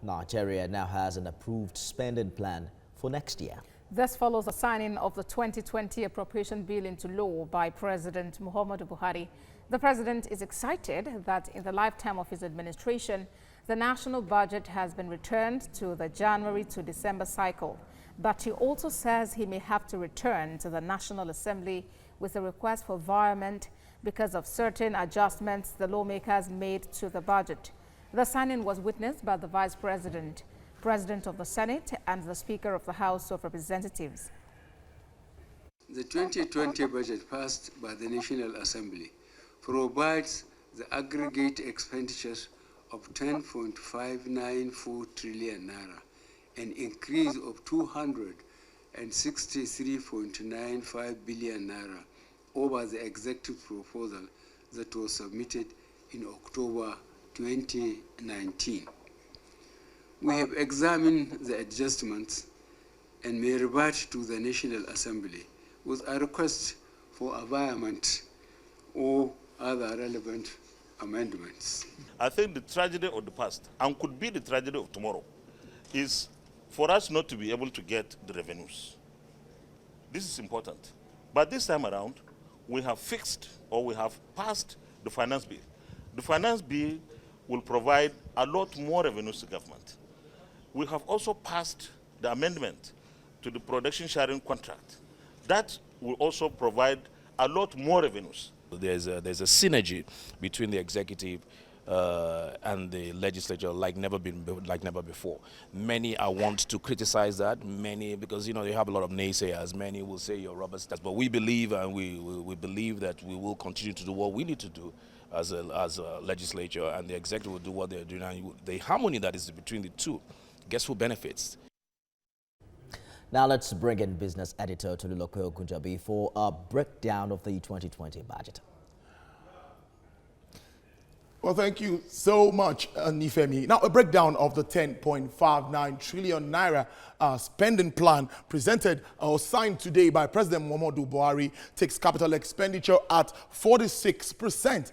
Nigeria now has an approved spending plan for next year. This follows the signing of the 2020 Appropriation Bill into law by President Muhammadu Buhari. The president is excited that in the lifetime of his administration, the national budget has been returned to the January to December cycle. But he also says he may have to return to the National Assembly with a request for variement because of certain adjustments the lawmakers made to the budget. The signing was witnessed by the Vice President, President of the Senate, and the Speaker of the House of Representatives. The 2020 budget passed by the National Assembly provides the aggregate expenditures of 10.594 trillion naira, an increase of 263.95 billion naira over the executive proposal that was submitted in October 2019. We have examined the adjustments and may revert to the National Assembly with a request for a variant or other relevant amendments. I think the tragedy of the past, and could be the tragedy of tomorrow, is for us not to be able to get the revenues. This is important. But this time around, we have fixed or we have passed the finance bill. The finance bill will provide a lot more revenues to government. We have also passed the amendment to the production sharing contract. That will also provide a lot more revenues. There's a synergy between the executive and the legislature like never before. Many are want to criticize that, many because you have a lot of naysayers. Many will say you're rubber stamps, but we believe and we believe that we will continue to do what we need to do as a legislature, and the executive will do what they're doing. And the harmony that is between the two, guess who benefits? Now let's bring in business editor Tolulope Ogunjabi for a breakdown of the 2020 budget. Well, thank you so much, Nifemi. Now, a breakdown of the 10.59 trillion naira spending plan presented or signed today by President Muhammadu Buhari takes capital expenditure at 46%,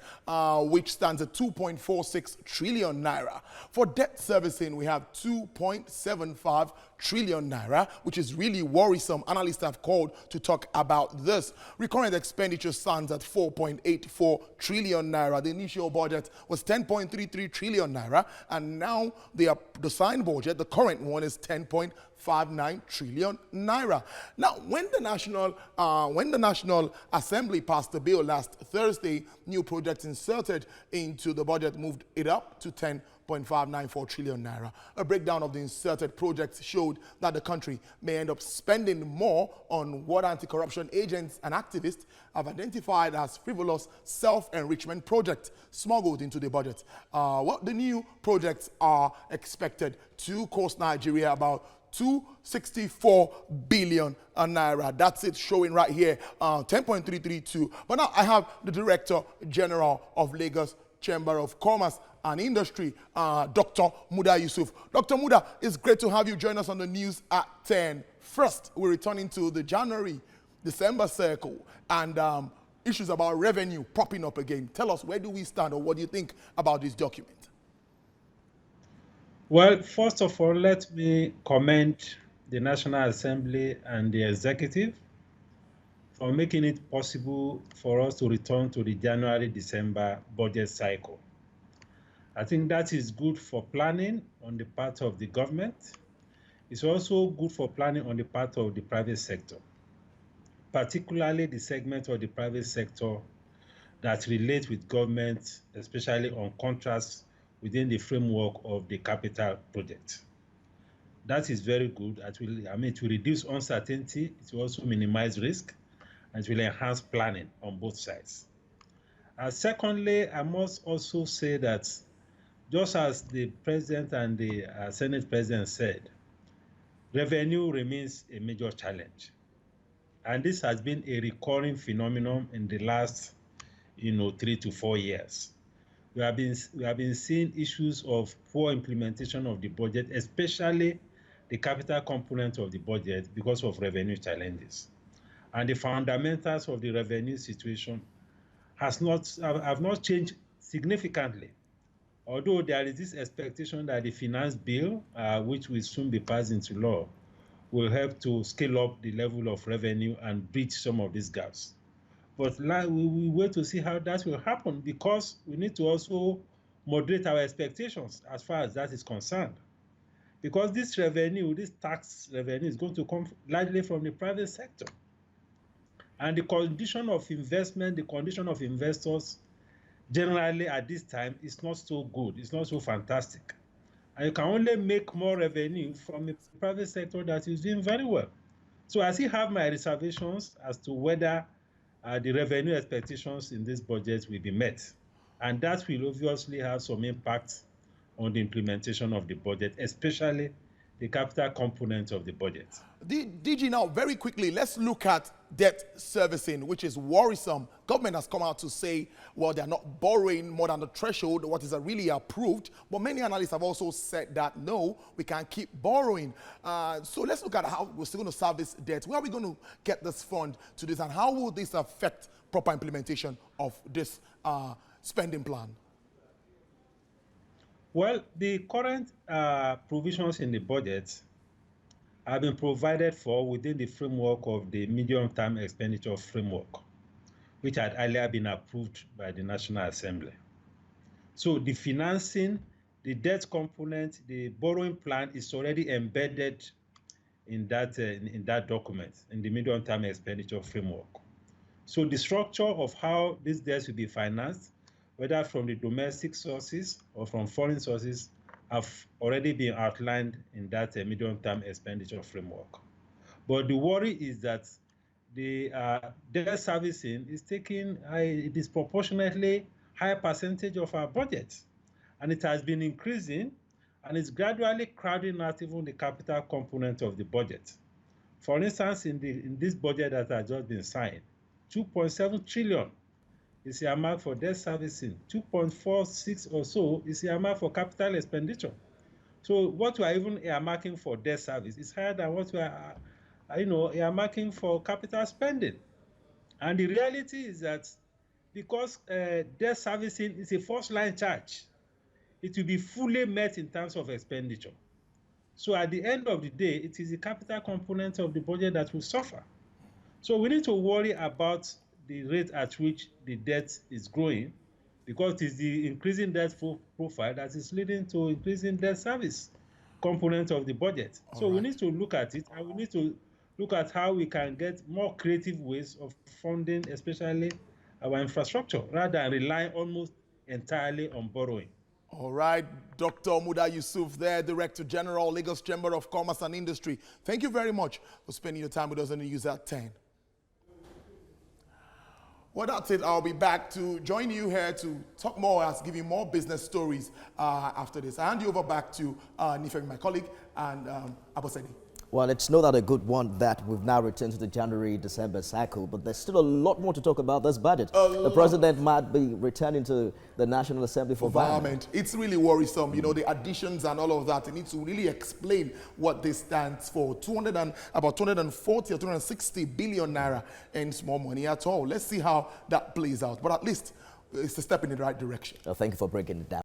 which stands at 2.46 trillion naira. For debt servicing, we have 2.75 trillion naira, which is really worrisome. Analysts have called to talk about this. Recurrent expenditure stands at 4.84 trillion naira. The initial budget was 10.33 trillion naira, and now the signed budget, the current one, is 10.59 trillion naira. Now, when the National Assembly passed the bill last Thursday, new projects inserted into the budget moved it up to 10.594 trillion naira. A breakdown of the inserted projects showed that the country may end up spending more on what anti-corruption agents and activists have identified as frivolous self-enrichment projects smuggled into the budget. The new projects are expected to cost Nigeria about 264 billion naira. That's it showing right here, 10.332. But now I have the Director General of Lagos Chamber of Commerce and Industry, Dr. Muda Yusuf. Dr. Muda, it's great to have you join us on the news at 10. First, we're returning to the January-December circle and issues about revenue popping up again. Tell us, where do we stand, or what do you think about this document? Well, first of all, let me commend the National Assembly and the Executive for making it possible for us to return to the January-December budget cycle. I think that is good for planning on the part of the government. It's also good for planning on the part of the private sector, particularly the segment of the private sector that relate with government, especially on contracts within the framework of the capital project. That is very good. It will reduce uncertainty, it will also minimize risk, and it will enhance planning on both sides. Secondly, I must also say that just as the President and the Senate President said, revenue remains a major challenge. And this has been a recurring phenomenon in the last 3 to 4 years. We have been seeing issues of poor implementation of the budget, especially the capital component of the budget, because of revenue challenges. And the fundamentals of the revenue situation have not changed significantly. although there is this expectation that the finance bill, which will soon be passed into law, will help to scale up the level of revenue and bridge some of these gaps. But we wait to see how that will happen, because we need to also moderate our expectations as far as that is concerned. Because this revenue, this tax revenue, is going to come largely from the private sector. And the condition of investment, the condition of investors generally at this time is not so good, it's not so fantastic. And you can only make more revenue from the private sector that is doing very well. So I still have my reservations as to whether the revenue expectations in this budget will be met. And that will obviously have some impact on the implementation of the budget, especially the capital component of the budget. DG, now very quickly, let's look at debt servicing, which is worrisome. Government has come out to say, well, they're not borrowing more than the threshold, what is really approved. But many analysts have also said that, no, we can't keep borrowing. So let's look at how we're still going to service debt. Where are we going to get this fund to this, and how will this affect proper implementation of this spending plan? Well, the current provisions in the budget have been provided for within the framework of the medium-term expenditure framework, which had earlier been approved by the National Assembly. So the financing, the debt component, the borrowing plan is already embedded in that document, in the medium-term expenditure framework. So the structure of how these debts will be financed, whether from the domestic sources or from foreign sources, have already been outlined in that medium-term expenditure framework. But the worry is that the debt servicing is taking a disproportionately high percentage of our budget, and it has been increasing, and it's gradually crowding out even the capital component of the budget. For instance, in this budget that has just been signed, 2.7 trillion is earmarked for debt servicing. 2.46 or so is earmarked for capital expenditure. So what we are even earmarking for debt service is higher than what we are, earmarking for capital spending. And the reality is that because debt servicing is a first-line charge, it will be fully met in terms of expenditure. So at the end of the day, it is the capital component of the budget that will suffer. So we need to worry about the rate at which the debt is growing, because it is the increasing debt profile that is leading to increasing debt service component of the budget. So we need to look at it, and we need to look at how we can get more creative ways of funding, especially our infrastructure, rather than relying almost entirely on borrowing. All right, Dr. Muda Yusuf there, Director General, Lagos Chamber of Commerce and Industry. Thank you very much for spending your time with us on the News at 10. Well, that's it. I'll be back to join you here to talk more, as give you more business stories after this. I hand you over back to Nifemi, my colleague, and Abosedi. Well, it's no doubt a good one that we've now returned to the January-December cycle, but there's still a lot more to talk about this budget. The president might be returning to the National Assembly for environment. It's really worrisome, you know, the additions and all of that. It needs to really explain what this stands for. About 240 or 260 billion naira ain't small money at all. Let's see how that plays out. But at least it's a step in the right direction. Thank you for breaking it down.